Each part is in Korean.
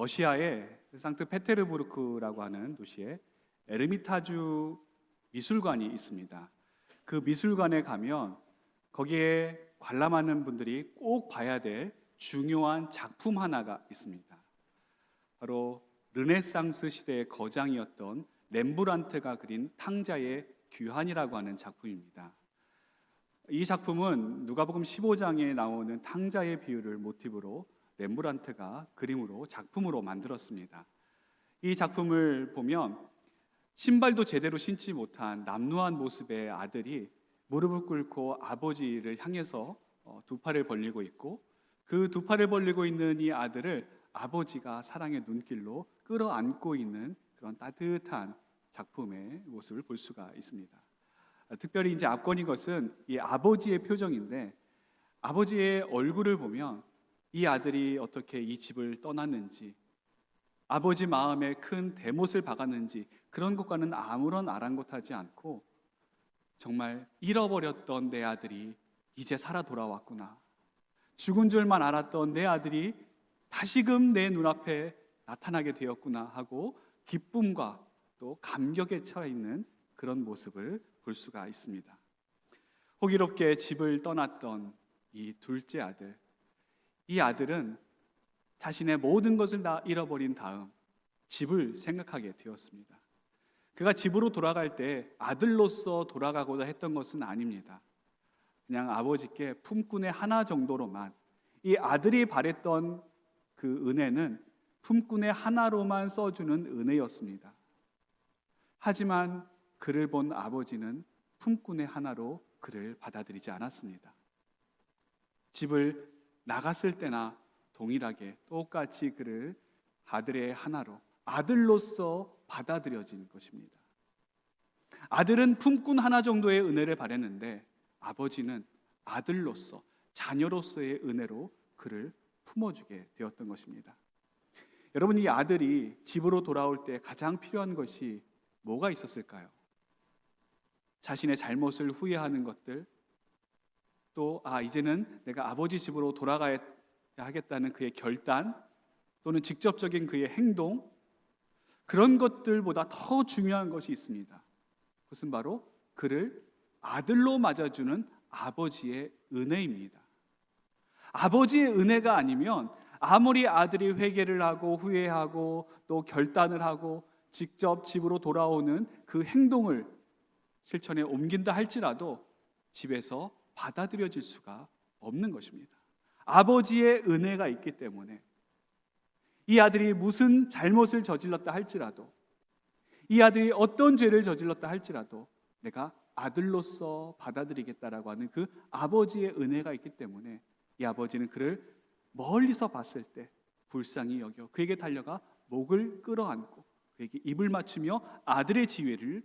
러시아의 상트페테르부르크라고 하는 도시에 에르미타주 미술관이 있습니다. 그 미술관에 가면 거기에 관람하는 분들이 꼭 봐야 될 중요한 작품 하나가 있습니다. 바로 르네상스 시대의 거장이었던 렘브란트가 그린 탕자의 귀환이라고 하는 작품입니다. 이 작품은 누가복음 15장에 나오는 탕자의 비유를 모티브로 렘브란트가 그림으로 작품으로 만들었습니다. 이 작품을 보면 신발도 제대로 신지 못한 남루한 모습의 아들이 무릎을 꿇고 아버지를 향해서 두 팔을 벌리고 있고, 그 두 팔을 벌리고 있는 이 아들을 아버지가 사랑의 눈길로 끌어안고 있는 그런 따뜻한 작품의 모습을 볼 수가 있습니다. 특별히 이제 압권인 것은 이 아버지의 표정인데, 아버지의 얼굴을 보면 이 아들이 어떻게 이 집을 떠났는지, 아버지 마음에 큰 대못을 박았는지 그런 것과는 아무런 아랑곳하지 않고, 정말 잃어버렸던 내 아들이 이제 살아 돌아왔구나, 죽은 줄만 알았던 내 아들이 다시금 내 눈앞에 나타나게 되었구나 하고 기쁨과 또 감격에 처해 있는 그런 모습을 볼 수가 있습니다. 호기롭게 집을 떠났던 이 둘째 아들, 이 아들은 자신의 모든 것을 다 잃어버린 다음 집을 생각하게 되었습니다. 그가 집으로 돌아갈 때 아들로서 돌아가고자 했던 것은 아닙니다. 그냥 아버지께 품꾼의 하나 정도로만, 이 아들이 바랬던 그 은혜는 품꾼의 하나로만 써주는 은혜였습니다. 하지만 그를 본 아버지는 품꾼의 하나로 그를 받아들이지 않았습니다. 집을 나갔을 때나 동일하게 똑같이 그를 아들의 하나로, 아들로서 받아들여진 것입니다. 아들은 품꾼 하나 정도의 은혜를 바랬는데 아버지는 아들로서, 자녀로서의 은혜로 그를 품어주게 되었던 것입니다. 여러분, 이 아들이 집으로 돌아올 때 가장 필요한 것이 뭐가 있었을까요? 자신의 잘못을 후회하는 것들, 또 이제는 내가 아버지 집으로 돌아가야 하겠다는 그의 결단, 또는 직접적인 그의 행동, 그런 것들보다 더 중요한 것이 있습니다. 그것은 바로 그를 아들로 맞아주는 아버지의 은혜입니다. 아버지의 은혜가 아니면 아무리 아들이 회개를 하고 후회하고 또 결단을 하고 직접 집으로 돌아오는 그 행동을 실천에 옮긴다 할지라도 집에서 받아들여질 수가 없는 것입니다. 아버지의 은혜가 있기 때문에 이 아들이 무슨 잘못을 저질렀다 할지라도, 이 아들이 어떤 죄를 저질렀다 할지라도 내가 아들로서 받아들이겠다라고 하는 그 아버지의 은혜가 있기 때문에 이 아버지는 그를 멀리서 봤을 때 불쌍히 여겨 그에게 달려가 목을 끌어안고 그에게 입을 맞추며 아들의 지위를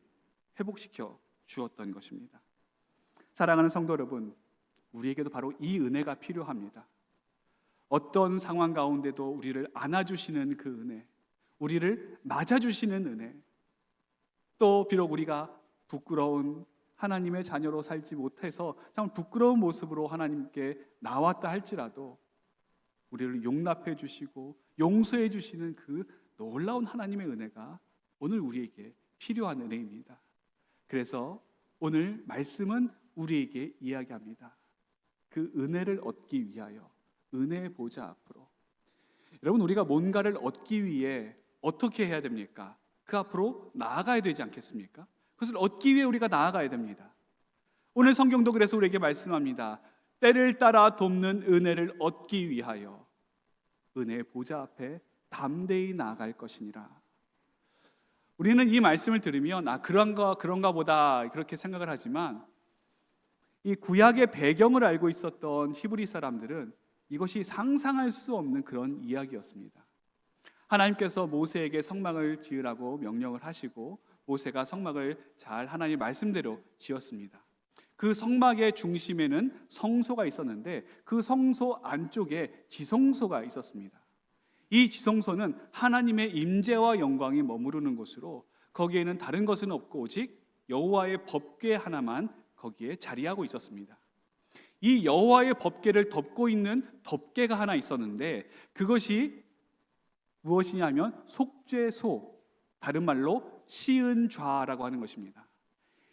회복시켜 주었던 것입니다. 사랑하는 성도 여러분, 우리에게도 바로 이 은혜가 필요합니다. 어떤 상황 가운데도 우리를 안아주시는 그 은혜, 우리를 맞아주시는 은혜, 또 비록 우리가 부끄러운 하나님의 자녀로 살지 못해서 참 부끄러운 모습으로 하나님께 나왔다 할지라도 우리를 용납해 주시고 용서해 주시는 그 놀라운 하나님의 은혜가 오늘 우리에게 필요한 은혜입니다. 그래서 오늘 말씀은 우리에게 이야기합니다. 그 은혜를 얻기 위하여 은혜의 보좌 앞으로. 여러분, 우리가 뭔가를 얻기 위해 어떻게 해야 됩니까? 그 앞으로 나아가야 되지 않겠습니까? 그것을 얻기 위해 우리가 나아가야 됩니다. 오늘 성경도 그래서 우리에게 말씀합니다. 때를 따라 돕는 은혜를 얻기 위하여 은혜의 보좌 앞에 담대히 나아갈 것이니라. 우리는 이 말씀을 들으면 그런가 보다 그렇게 생각을 하지만, 이 구약의 배경을 알고 있었던 히브리 사람들은 이것이 상상할 수 없는 그런 이야기였습니다. 하나님께서 모세에게 성막을 지으라고 명령을 하시고 모세가 성막을 잘 하나님의 말씀대로 지었습니다. 그 성막의 중심에는 성소가 있었는데 그 성소 안쪽에 지성소가 있었습니다. 이 지성소는 하나님의 임재와 영광이 머무르는 곳으로 거기에는 다른 것은 없고 오직 여호와의 법궤 하나만 거기에 자리하고 있었습니다. 이 여호와의 법궤를 덮고 있는 덮개가 하나 있었는데 그것이 무엇이냐면 속죄소, 다른 말로 시은좌라고 하는 것입니다.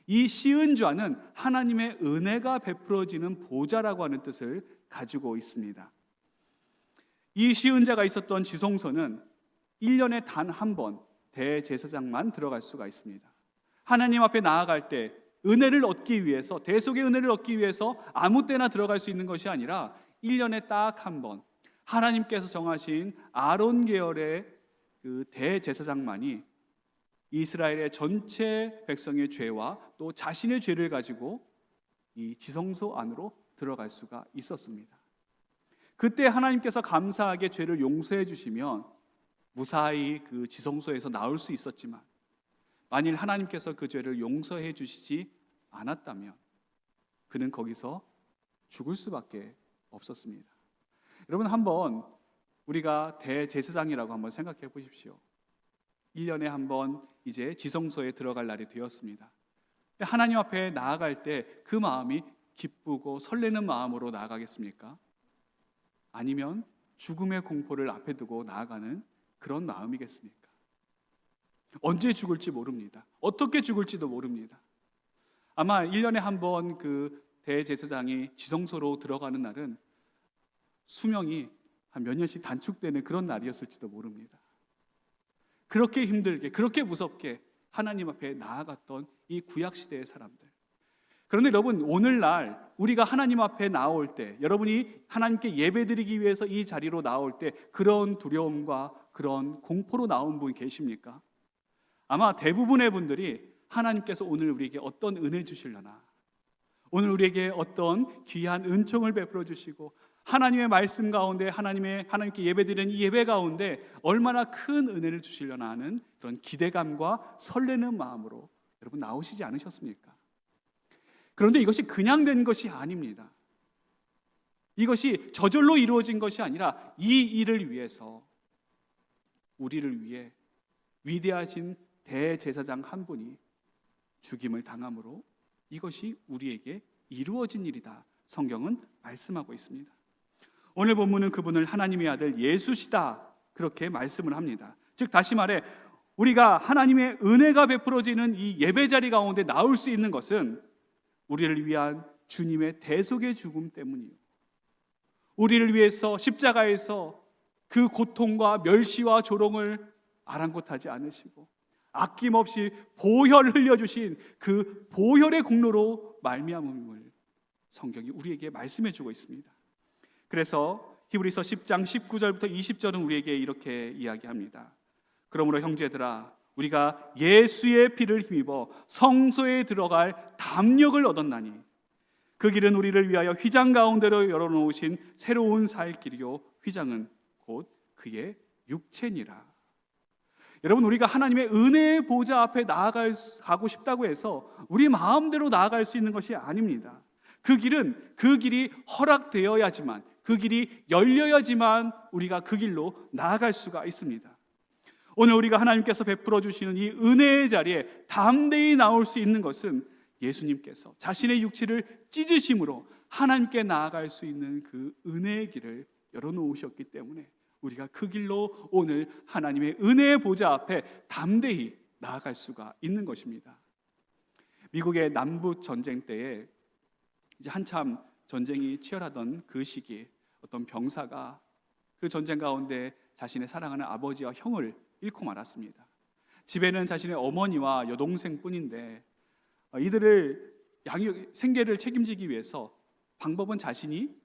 이 시은좌는 하나님의 은혜가 베풀어지는 보좌라고 하는 뜻을 가지고 있습니다. 이 시은좌가 있었던 지성소는 1년에 단 한 번 대제사장만 들어갈 수가 있습니다. 하나님 앞에 나아갈 때 은혜를 얻기 위해서, 대속의 은혜를 얻기 위해서 아무 때나 들어갈 수 있는 것이 아니라 1년에 딱 한 번 하나님께서 정하신 아론 계열의 그 대제사장만이 이스라엘의 전체 백성의 죄와 또 자신의 죄를 가지고 이 지성소 안으로 들어갈 수가 있었습니다. 그때 하나님께서 감사하게 죄를 용서해 주시면 무사히 그 지성소에서 나올 수 있었지만, 만일 하나님께서 그 죄를 용서해 주시지 않았다면 그는 거기서 죽을 수밖에 없었습니다. 여러분, 한번 우리가 대제사장이라고 한번 생각해 보십시오. 1년에 한 번 이제 지성소에 들어갈 날이 되었습니다. 하나님 앞에 나아갈 때 그 마음이 기쁘고 설레는 마음으로 나아가겠습니까? 아니면 죽음의 공포를 앞에 두고 나아가는 그런 마음이겠습니까? 언제 죽을지 모릅니다. 어떻게 죽을지도 모릅니다. 아마 1년에 한 번 그 대제사장이 지성소로 들어가는 날은 수명이 한 몇 년씩 단축되는 그런 날이었을지도 모릅니다. 그렇게 힘들게, 그렇게 무섭게 하나님 앞에 나아갔던 이 구약시대의 사람들. 그런데 여러분, 오늘날 우리가 하나님 앞에 나올 때, 여러분이 하나님께 예배드리기 위해서 이 자리로 나올 때 그런 두려움과 그런 공포로 나온 분 계십니까? 아마 대부분의 분들이 하나님께서 오늘 우리에게 어떤 은혜 주시려나, 오늘 우리에게 어떤 귀한 은총을 베풀어 주시고 하나님의 말씀 가운데 하나님께 예배드리는 이 예배 가운데 얼마나 큰 은혜를 주시려나 하는 그런 기대감과 설레는 마음으로 여러분 나오시지 않으셨습니까? 그런데 이것이 그냥 된 것이 아닙니다. 이것이 저절로 이루어진 것이 아니라 이 일을 위해서, 우리를 위해 위대하신 대제사장 한 분이 죽임을 당함으로 이것이 우리에게 이루어진 일이다, 성경은 말씀하고 있습니다. 오늘 본문은 그분을 하나님의 아들 예수시다 그렇게 말씀을 합니다. 즉 다시 말해 우리가 하나님의 은혜가 베풀어지는 이 예배자리 가운데 나올 수 있는 것은 우리를 위한 주님의 대속의 죽음 때문이요, 우리를 위해서 십자가에서 그 고통과 멸시와 조롱을 아랑곳하지 않으시고 아낌없이 보혈을 흘려주신 그 보혈의 공로로 말미암음을 성경이 우리에게 말씀해 주고 있습니다. 그래서 히브리서 10장 19절부터 20절은 우리에게 이렇게 이야기합니다. 그러므로 형제들아, 우리가 예수의 피를 힘입어 성소에 들어갈 담력을 얻었나니 그 길은 우리를 위하여 휘장 가운데로 열어놓으신 새로운 살 길이요, 휘장은 곧 그의 육체니라. 여러분, 우리가 하나님의 은혜의 보좌 앞에 나아가고 싶다고 해서 우리 마음대로 나아갈 수 있는 것이 아닙니다. 그 길이 허락되어야지만, 그 길이 열려야지만 우리가 그 길로 나아갈 수가 있습니다. 오늘 우리가 하나님께서 베풀어 주시는 이 은혜의 자리에 담대히 나올 수 있는 것은 예수님께서 자신의 육체를 찢으심으로 하나님께 나아갈 수 있는 그 은혜의 길을 열어놓으셨기 때문에 우리가 그 길로 오늘 하나님의 은혜의 보좌 앞에 담대히 나아갈 수가 있는 것입니다. 미국의 남북 전쟁 때에 이제 한참 전쟁이 치열하던 그 시기에 어떤 병사가 그 전쟁 가운데 자신의 사랑하는 아버지와 형을 잃고 말았습니다. 집에는 자신의 어머니와 여동생뿐인데 이들을 생계를 책임지기 위해서 방법은 자신이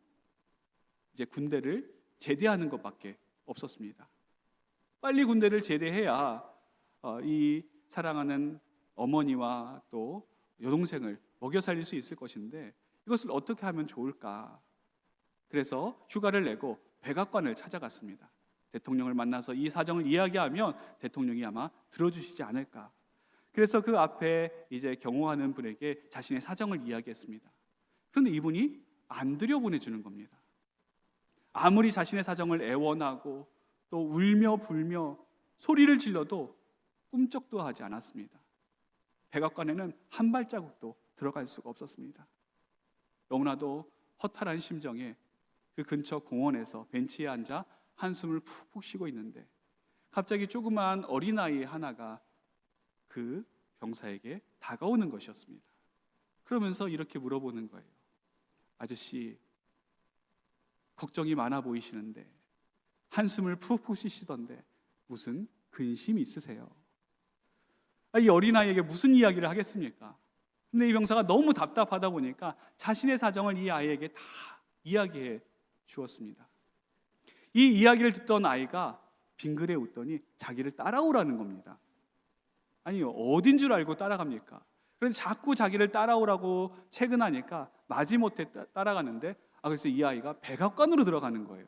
이제 군대를 제대하는 것밖에 없었습니다. 빨리 군대를 제대해야 이 사랑하는 어머니와 또 여동생을 먹여 살릴 수 있을 것인데 이것을 어떻게 하면 좋을까? 그래서 휴가를 내고 백악관을 찾아갔습니다. 대통령을 만나서 이 사정을 이야기하면 대통령이 아마 들어주시지 않을까. 그래서 그 앞에 이제 경호하는 분에게 자신의 사정을 이야기했습니다. 그런데 이분이 안 들여보내주는 겁니다. 아무리 자신의 사정을 애원하고 또 울며 불며 소리를 질러도 꿈쩍도 하지 않았습니다. 백악관에는 한 발자국도 들어갈 수가 없었습니다. 너무나도 허탈한 심정에 그 근처 공원에서 벤치에 앉아 한숨을 푹푹 쉬고 있는데 갑자기 조그만 어린아이 하나가 그 병사에게 다가오는 것이었습니다. 그러면서 이렇게 물어보는 거예요. 아저씨, 걱정이 많아 보이시는데, 한숨을 푹푹 쉬시던데 무슨 근심이 있으세요? 이 어린아이에게 무슨 이야기를 하겠습니까? 근데 이 병사가 너무 답답하다 보니까 자신의 사정을 이 아이에게 다 이야기해 주었습니다. 이 이야기를 듣던 아이가 빙그레 웃더니 자기를 따라오라는 겁니다. 아니, 어딘 줄 알고 따라갑니까? 그런데 자꾸 자기를 따라오라고 채근하니까 마지못해 따라가는데, 그래서 이 아이가 백악관으로 들어가는 거예요.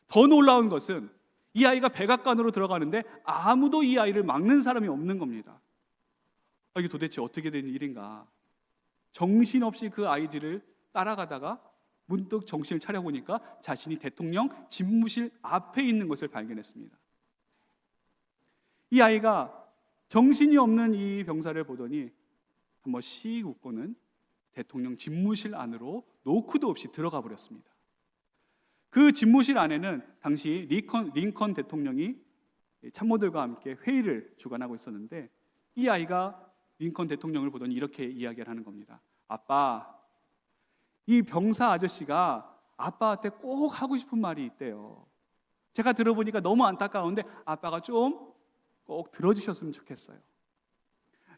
더 놀라운 것은 이 아이가 백악관으로 들어가는데 아무도 이 아이를 막는 사람이 없는 겁니다. 이게 도대체 어떻게 된 일인가? 정신없이 그 아이 뒤를 따라가다가 문득 정신을 차려보니까 자신이 대통령 집무실 앞에 있는 것을 발견했습니다. 이 아이가 정신이 없는 이 병사를 보더니 한번 씩 웃고는 대통령 집무실 안으로 노크도 없이 들어가 버렸습니다. 그 집무실 안에는 당시 링컨 대통령이 참모들과 함께 회의를 주관하고 있었는데, 이 아이가 링컨 대통령을 보더니 이렇게 이야기를 하는 겁니다. 아빠, 이 병사 아저씨가 아빠한테 꼭 하고 싶은 말이 있대요. 제가 들어보니까 너무 안타까운데 아빠가 좀 꼭 들어주셨으면 좋겠어요.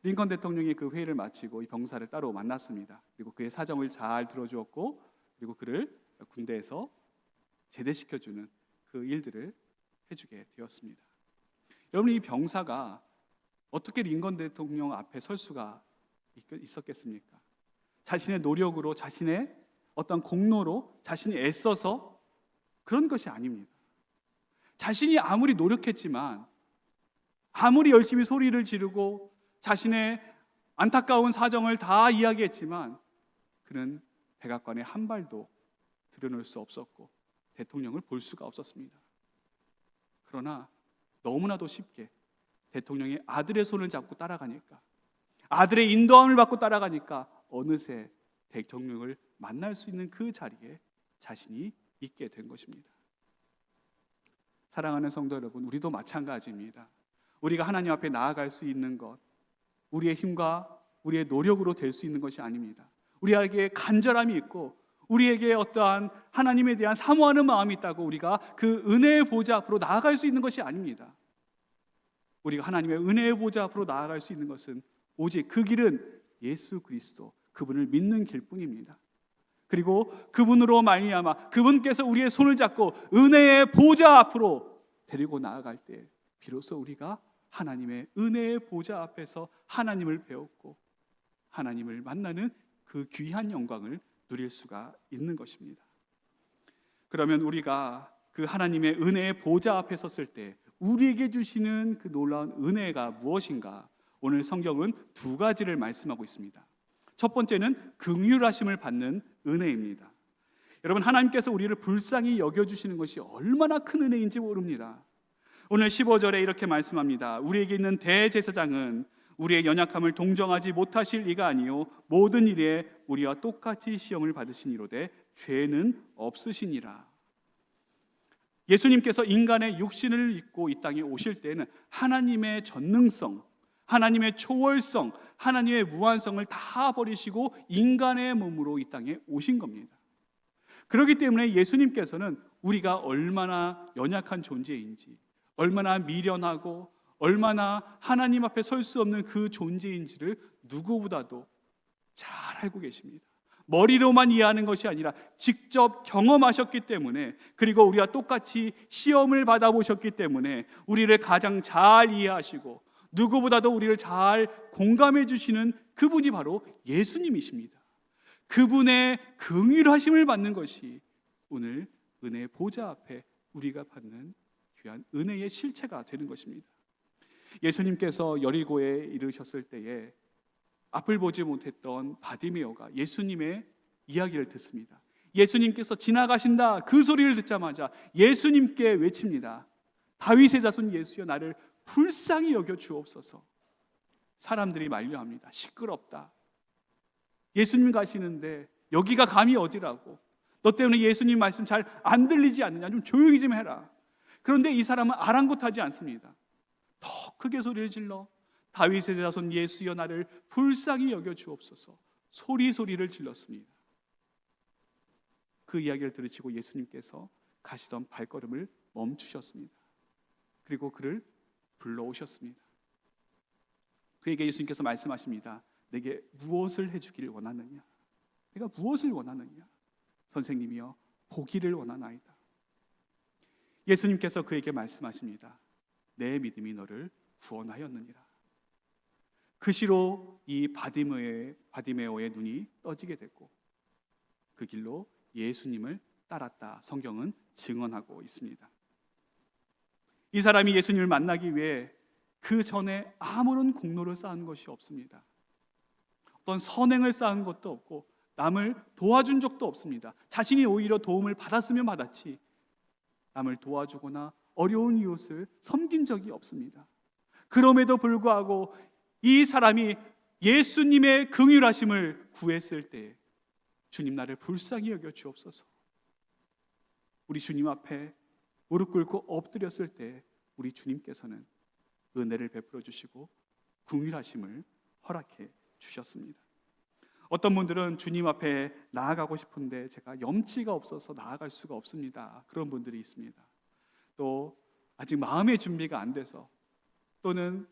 링컨 대통령이 그 회의를 마치고 이 병사를 따로 만났습니다. 그리고 그의 사정을 잘 들어주었고, 그리고 그를 군대에서 제대시켜주는 그 일들을 해주게 되었습니다. 여러분, 이 병사가 어떻게 링컨 대통령 앞에 설 수가 있었겠습니까? 자신의 노력으로, 자신의 어떤 공로로, 자신이 애써서 그런 것이 아닙니다. 자신이 아무리 노력했지만, 아무리 열심히 소리를 지르고 자신의 안타까운 사정을 다 이야기했지만, 그는 백악관에 한 발도 들여놓을 수 없었고 대통령을 볼 수가 없었습니다. 그러나 너무나도 쉽게 대통령의 아들의 손을 잡고 따라가니까, 아들의 인도함을 받고 따라가니까 어느새 대통령을 만날 수 있는 그 자리에 자신이 있게 된 것입니다. 사랑하는 성도 여러분, 우리도 마찬가지입니다. 우리가 하나님 앞에 나아갈 수 있는 것, 우리의 힘과 우리의 노력으로 될 수 있는 것이 아닙니다. 우리에게 간절함이 있고, 우리에게 어떠한 하나님에 대한 사모하는 마음이 있다고 우리가 그 은혜의 보좌 앞으로 나아갈 수 있는 것이 아닙니다. 우리가 하나님의 은혜의 보좌 앞으로 나아갈 수 있는 것은 오직 그 길은 예수 그리스도, 그분을 믿는 길뿐입니다. 그리고 그분으로 말미암아 그분께서 우리의 손을 잡고 은혜의 보좌 앞으로 데리고 나아갈 때 비로소 우리가 하나님의 은혜의 보좌 앞에서 하나님을 배웠고 하나님을 만나는 그 귀한 영광을 누릴 수가 있는 것입니다. 그러면 우리가 그 하나님의 은혜의 보좌 앞에 섰을 때 우리에게 주시는 그 놀라운 은혜가 무엇인가? 오늘 성경은 두 가지를 말씀하고 있습니다. 첫 번째는 긍휼하심을 받는 은혜입니다. 여러분, 하나님께서 우리를 불쌍히 여겨주시는 것이 얼마나 큰 은혜인지 모릅니다. 오늘 15절에 이렇게 말씀합니다. 우리에게 있는 대제사장은 우리의 연약함을 동정하지 못하실 이가 아니요 모든 일에 우리와 똑같이 시험을 받으시니로되 죄는 없으시니라. 예수님께서 인간의 육신을 입고 이 땅에 오실 때는 하나님의 전능성, 하나님의 초월성, 하나님의 무한성을 다 버리시고 인간의 몸으로 이 땅에 오신 겁니다. 그렇기 때문에 예수님께서는 우리가 얼마나 연약한 존재인지, 얼마나 미련하고 얼마나 하나님 앞에 설 수 없는 그 존재인지를 누구보다도 잘 알고 계십니다. 머리로만 이해하는 것이 아니라 직접 경험하셨기 때문에, 그리고 우리와 똑같이 시험을 받아보셨기 때문에 우리를 가장 잘 이해하시고 누구보다도 우리를 잘 공감해 주시는 그분이 바로 예수님이십니다. 그분의 긍휼하심을 받는 것이 오늘 은혜의 보좌 앞에 우리가 받는 귀한 은혜의 실체가 되는 것입니다. 예수님께서 여리고에 이르셨을 때에 앞을 보지 못했던 바디메오가 예수님의 이야기를 듣습니다. 예수님께서 지나가신다 그 소리를 듣자마자 예수님께 외칩니다. 다윗의 자손 예수여 나를 불쌍히 여겨 주옵소서. 사람들이 만류합니다. 시끄럽다. 예수님 가시는데 여기가 감히 어디라고? 너 때문에 예수님 말씀 잘 안 들리지 않느냐? 좀 조용히 좀 해라. 그런데 이 사람은 아랑곳하지 않습니다. 더 크게 소리를 질러 다윗의 자손 예수여 나를 불쌍히 여겨 주옵소서 소리를 질렀습니다. 그 이야기를 들으시고 예수님께서 가시던 발걸음을 멈추셨습니다. 그리고 그를 불러오셨습니다. 그에게 예수님께서 말씀하십니다. 내게 무엇을 해주기를 원하느냐? 내가 무엇을 원하느냐? 선생님이여 보기를 원하나이다. 예수님께서 그에게 말씀하십니다. 내 믿음이 너를 구원하였느니라. 그 시로 이 바디메오의 눈이 떠지게 됐고 그 길로 예수님을 따랐다. 성경은 증언하고 있습니다. 이 사람이 예수님을 만나기 위해 그 전에 아무런 공로를 쌓은 것이 없습니다. 어떤 선행을 쌓은 것도 없고 남을 도와준 적도 없습니다. 자신이 오히려 도움을 받았으면 받았지 남을 도와주거나 어려운 이웃을 섬긴 적이 없습니다. 그럼에도 불구하고 이 사람이 예수님의 긍휼하심을 구했을 때 주님 나를 불쌍히 여겨 주옵소서. 우리 주님 앞에 무릎 꿇고 엎드렸을 때 우리 주님께서는 은혜를 베풀어 주시고 긍휼하심을 허락해 주셨습니다. 어떤 분들은 주님 앞에 나아가고 싶은데 제가 염치가 없어서 나아갈 수가 없습니다. 그런 분들이 있습니다. 또 아직 마음의 준비가 안 돼서 또는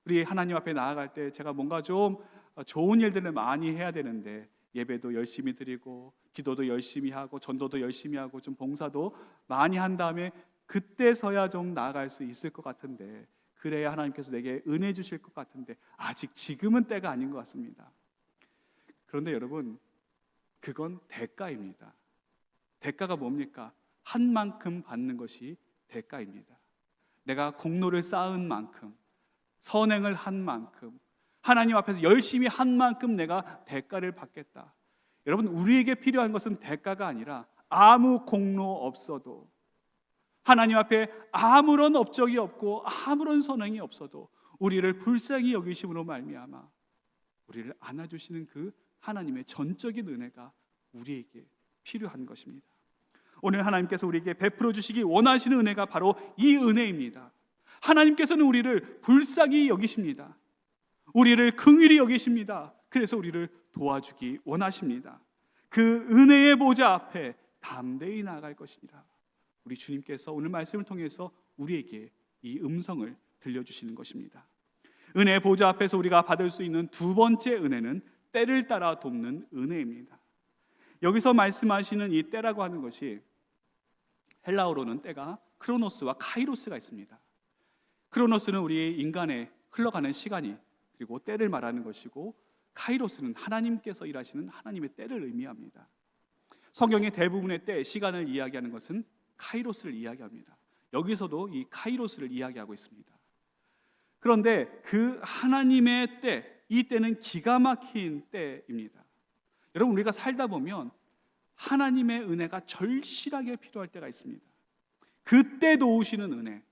우리 하나님 앞에 나아갈 때 제가 뭔가 좀 좋은 일들을 많이 해야 되는데 예배도 열심히 드리고 기도도 열심히 하고 전도도 열심히 하고 좀 봉사도 많이 한 다음에 그때서야 좀 나아갈 수 있을 것 같은데 그래야 하나님께서 내게 은혜 주실 것 같은데 아직 지금은 때가 아닌 것 같습니다. 그런데 여러분 그건 대가입니다. 대가가 뭡니까? 한 만큼 받는 것이 대가입니다. 내가 공로를 쌓은 만큼 선행을 한 만큼 하나님 앞에서 열심히 한 만큼 내가 대가를 받겠다. 여러분 우리에게 필요한 것은 대가가 아니라 아무 공로 없어도 하나님 앞에 아무런 업적이 없고 아무런 선행이 없어도 우리를 불쌍히 여기심으로 말미암아 우리를 안아주시는 그 하나님의 전적인 은혜가 우리에게 필요한 것입니다. 오늘 하나님께서 우리에게 베풀어 주시기 원하시는 은혜가 바로 이 은혜입니다. 하나님께서는 우리를 불쌍히 여기십니다. 우리를 긍휼히 여기십니다. 그래서 우리를 도와주기 원하십니다. 그 은혜의 보좌 앞에 담대히 나아갈 것이니라. 우리 주님께서 오늘 말씀을 통해서 우리에게 이 음성을 들려주시는 것입니다. 은혜의 보좌 앞에서 우리가 받을 수 있는 두 번째 은혜는 때를 따라 돕는 은혜입니다. 여기서 말씀하시는 이 때라고 하는 것이 헬라어로는 때가 크로노스와 카이로스가 있습니다. 크로노스는 우리 인간의 흘러가는 시간이 그리고 때를 말하는 것이고 카이로스는 하나님께서 일하시는 하나님의 때를 의미합니다. 성경의 대부분의 때, 시간을 이야기하는 것은 카이로스를 이야기합니다. 여기서도 이 카이로스를 이야기하고 있습니다. 그런데 그 하나님의 때, 이 때는 기가 막힌 때입니다. 여러분 우리가 살다 보면 하나님의 은혜가 절실하게 필요할 때가 있습니다. 그때 도우시는 은혜,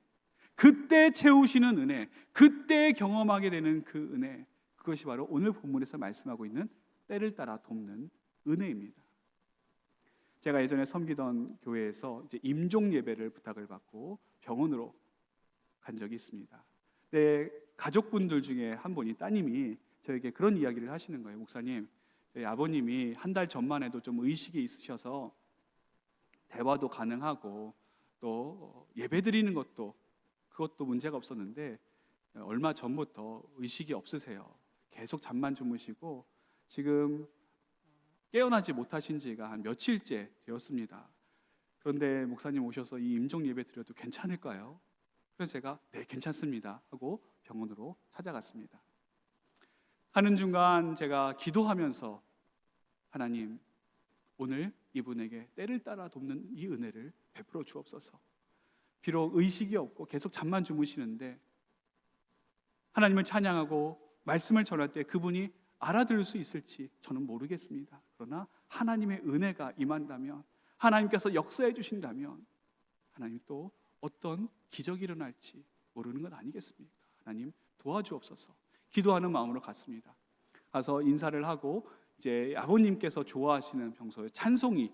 그때 채우시는 은혜, 그때 경험하게 되는 그 은혜, 그것이 바로 오늘 본문에서 말씀하고 있는 때를 따라 돕는 은혜입니다. 제가 예전에 섬기던 교회에서 이제 임종 예배를 부탁을 받고 병원으로 간 적이 있습니다. 네, 가족분들 중에 한 분이 따님이 저에게 그런 이야기를 하시는 거예요. 목사님, 저희 아버님이 한 달 전만 해도 좀 의식이 있으셔서 대화도 가능하고 또 예배 드리는 그것도 문제가 없었는데 얼마 전부터 의식이 없으세요. 계속 잠만 주무시고 지금 깨어나지 못하신 지가 한 며칠째 되었습니다. 그런데 목사님 오셔서 이 임종 예배 드려도 괜찮을까요? 그래서 제가 네 괜찮습니다 하고 병원으로 찾아갔습니다. 하는 중간 제가 기도하면서 하나님 오늘 이분에게 때를 따라 돕는 이 은혜를 베풀어 주옵소서. 비록 의식이 없고 계속 잠만 주무시는데 하나님을 찬양하고 말씀을 전할 때 그분이 알아들을 수 있을지 저는 모르겠습니다. 그러나 하나님의 은혜가 임한다면 하나님께서 역사해 주신다면 하나님 또 어떤 기적이 일어날지 모르는 건 아니겠습니까? 하나님 도와주옵소서. 기도하는 마음으로 갔습니다. 가서 인사를 하고 이제 아버님께서 좋아하시는 평소에 찬송이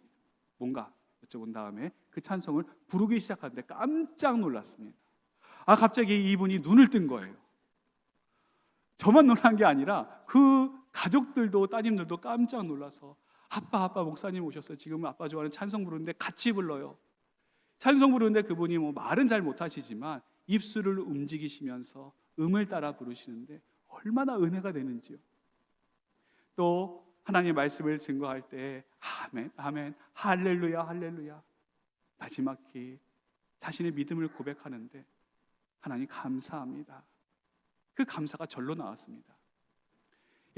뭔가 여쭤본 다음에 그 찬송을 부르기 시작하는데 깜짝 놀랐습니다. 갑자기 이분이 눈을 뜬 거예요. 저만 놀란 게 아니라 그 가족들도 따님들도 깜짝 놀라서 아빠 목사님 오셨어요. 지금 아빠 좋아하는 찬송 부르는데 같이 불러요. 찬송 부르는데 그분이 말은 잘 못하시지만 입술을 움직이시면서 음을 따라 부르시는데 얼마나 은혜가 되는지요. 또 하나님의 말씀을 증거할 때 아멘, 아멘, 할렐루야, 할렐루야. 마지막히 자신의 믿음을 고백하는데 하나님 감사합니다. 그 감사가 절로 나왔습니다.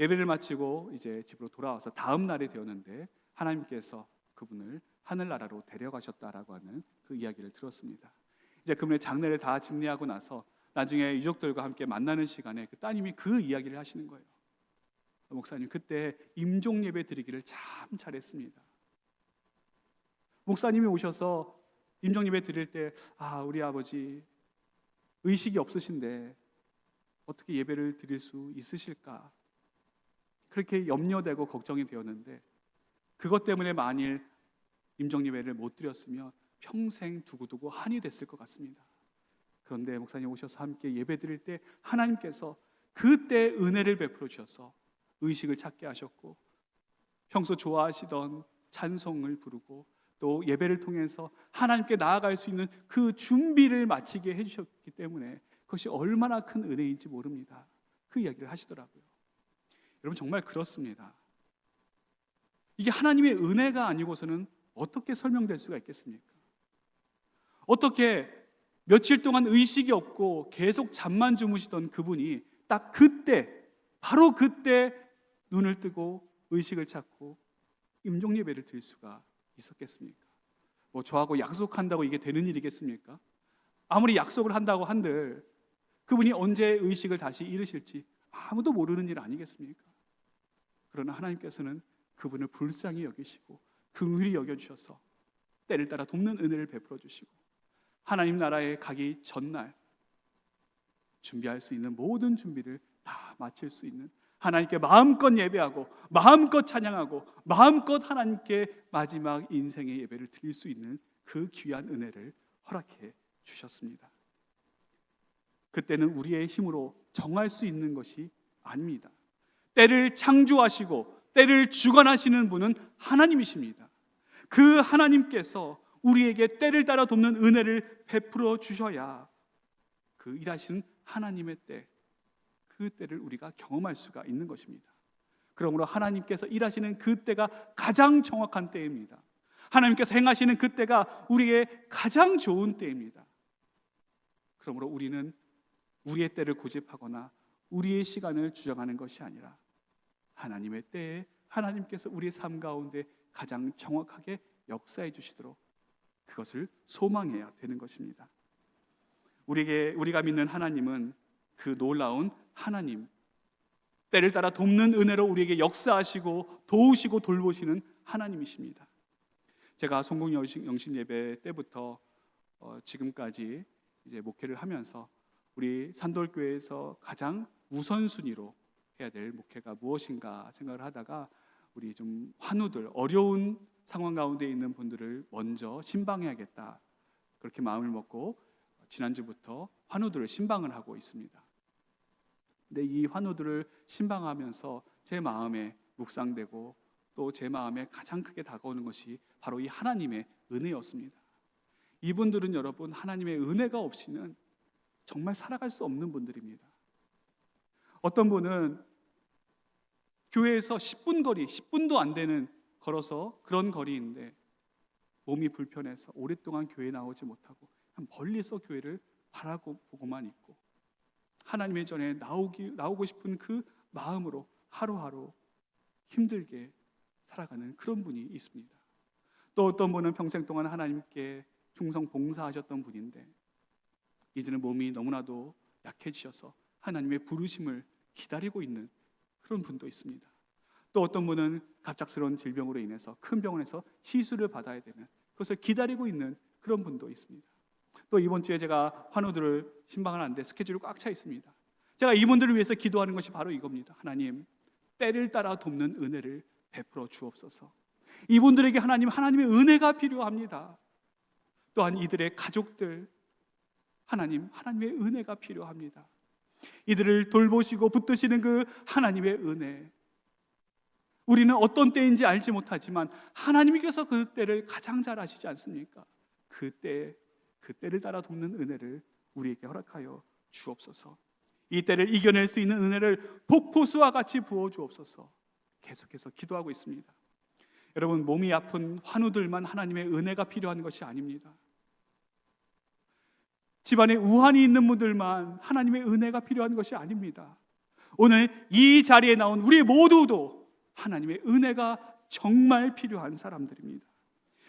예배를 마치고 이제 집으로 돌아와서 다음 날이 되었는데 하나님께서 그분을 하늘나라로 데려가셨다라고 하는 그 이야기를 들었습니다. 이제 그분의 장례를 다 집례하고 나서 나중에 유족들과 함께 만나는 시간에 그 따님이 그 이야기를 하시는 거예요. 목사님, 그때 임종 예배 드리기를 참 잘했습니다. 목사님이 오셔서 임종 예배 드릴 때 우리 아버지 의식이 없으신데 어떻게 예배를 드릴 수 있으실까? 그렇게 염려되고 걱정이 되었는데 그것 때문에 만일 임종 예배를 못 드렸으면 평생 두고두고 한이 됐을 것 같습니다. 그런데 목사님 오셔서 함께 예배 드릴 때 하나님께서 그때 은혜를 베풀어 주셔서 의식을 찾게 하셨고 평소 좋아하시던 찬송을 부르고 또 예배를 통해서 하나님께 나아갈 수 있는 그 준비를 마치게 해주셨기 때문에 그것이 얼마나 큰 은혜인지 모릅니다. 그 이야기를 하시더라고요. 여러분 정말 그렇습니다. 이게 하나님의 은혜가 아니고서는 어떻게 설명될 수가 있겠습니까? 어떻게 며칠 동안 의식이 없고 계속 잠만 주무시던 그분이 딱 그때, 바로 그때 눈을 뜨고 의식을 찾고 임종 예배를 드릴 수가 있었겠습니까? 저하고 약속한다고 이게 되는 일이겠습니까? 아무리 약속을 한다고 한들 그분이 언제 의식을 다시 잃으실지 아무도 모르는 일 아니겠습니까? 그러나 하나님께서는 그분을 불쌍히 여기시고 긍휼히 여겨주셔서 때를 따라 돕는 은혜를 베풀어 주시고 하나님 나라에 가기 전날 준비할 수 있는 모든 준비를 다 마칠 수 있는, 하나님께 마음껏 예배하고 마음껏 찬양하고 마음껏 하나님께 마지막 인생의 예배를 드릴 수 있는 그 귀한 은혜를 허락해 주셨습니다. 그때는 우리의 힘으로 정할 수 있는 것이 아닙니다. 때를 창조하시고 때를 주관하시는 분은 하나님이십니다. 그 하나님께서 우리에게 때를 따라 돕는 은혜를 베풀어 주셔야 그 일하시는 하나님의 때, 그 때를 우리가 경험할 수가 있는 것입니다. 그러므로 하나님께서 일하시는 그 때가 가장 정확한 때입니다. 하나님께서 행하시는 그 때가 우리의 가장 좋은 때입니다. 그러므로 우리는 우리의 때를 고집하거나 우리의 시간을 주장하는 것이 아니라 하나님의 때에 하나님께서 우리의 삶 가운데 가장 정확하게 역사해 주시도록 그것을 소망해야 되는 것입니다. 우리가 믿는 하나님은 그 놀라운 하나님, 때를 따라 돕는 은혜로 우리에게 역사하시고 도우시고 돌보시는 하나님이십니다. 제가 성공영신 예배 때부터 지금까지 이제 목회를 하면서 우리 산돌교회에서 가장 우선순위로 해야 될 목회가 무엇인가 생각을 하다가 우리 좀 환우들, 어려운 상황 가운데 있는 분들을 먼저 신방해야겠다, 그렇게 마음을 먹고 지난주부터 환우들을 신방을 하고 있습니다. 근데 이 환우들을 신방하면서 제 마음에 묵상되고 또 제 마음에 가장 크게 다가오는 것이 바로 이 하나님의 은혜였습니다. 이분들은 여러분 하나님의 은혜가 없이는 정말 살아갈 수 없는 분들입니다. 어떤 분은 교회에서 10분 거리, 10분도 안 되는 걸어서 그런 거리인데 몸이 불편해서 오랫동안 교회에 나오지 못하고 그냥 멀리서 교회를 바라보고만 있고 하나님의 전에 나오고 싶은 그 마음으로 하루하루 힘들게 살아가는 그런 분이 있습니다. 또 어떤 분은 평생 동안 하나님께 충성 봉사하셨던 분인데 이제는 몸이 너무나도 약해지셔서 하나님의 부르심을 기다리고 있는 그런 분도 있습니다. 또 어떤 분은 갑작스러운 질병으로 인해서 큰 병원에서 시술을 받아야 되는, 그것을 기다리고 있는 그런 분도 있습니다. 또 이번 주에 제가 환우들을 신방을 하는데 스케줄이 꽉 차 있습니다. 제가 이분들을 위해서 기도하는 것이 바로 이겁니다. 하나님, 때를 따라 돕는 은혜를 베풀어 주옵소서. 이분들에게 하나님의 은혜가 필요합니다. 또한 이들의 가족들, 하나님의 은혜가 필요합니다. 이들을 돌보시고 붙드시는 그 하나님의 은혜, 우리는 어떤 때인지 알지 못하지만 하나님께서 그 때를 가장 잘 아시지 않습니까? 그 때를 따라 돕는 은혜를 우리에게 허락하여 주옵소서. 이 때를 이겨낼 수 있는 은혜를 폭포수와 같이 부어 주옵소서. 계속해서 기도하고 있습니다. 여러분, 몸이 아픈 환우들만 하나님의 은혜가 필요한 것이 아닙니다. 집안에 우환이 있는 분들만 하나님의 은혜가 필요한 것이 아닙니다. 오늘 이 자리에 나온 우리 모두도 하나님의 은혜가 정말 필요한 사람들입니다.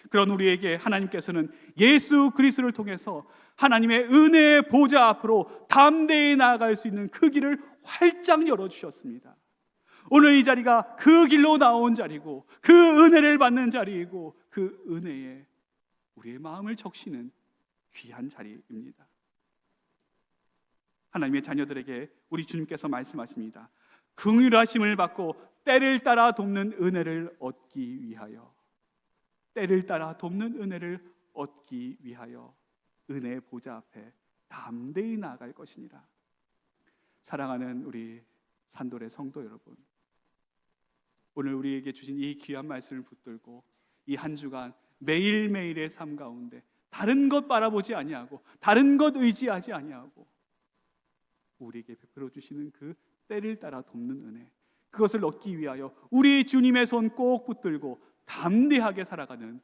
그런 우리에게 하나님께서는 예수 그리스도를 통해서 하나님의 은혜의 보좌 앞으로 담대히 나아갈 수 있는 그 길을 활짝 열어주셨습니다. 오늘 이 자리가 그 길로 나온 자리고, 그 은혜를 받는 자리이고, 그 은혜에 우리의 마음을 적시는 귀한 자리입니다. 하나님의 자녀들에게 우리 주님께서 말씀하십니다. 긍휼하심을 받고 때를 따라 돕는 은혜를 얻기 위하여, 때를 따라 돕는 은혜를 얻기 위하여 은혜의 보좌 앞에 담대히 나아갈 것이니라. 사랑하는 우리 산돌의 성도 여러분, 오늘 우리에게 주신 이 귀한 말씀을 붙들고 이 한 주간 매일매일의 삶 가운데 다른 것 바라보지 아니하고 다른 것 의지하지 아니하고 우리에게 베풀어 주시는 그 때를 따라 돕는 은혜, 그것을 얻기 위하여 우리 주님의 손 꼭 붙들고 담대하게 살아가는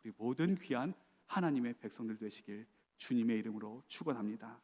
우리 모든 귀한 하나님의 백성들 되시길 주님의 이름으로 축원합니다.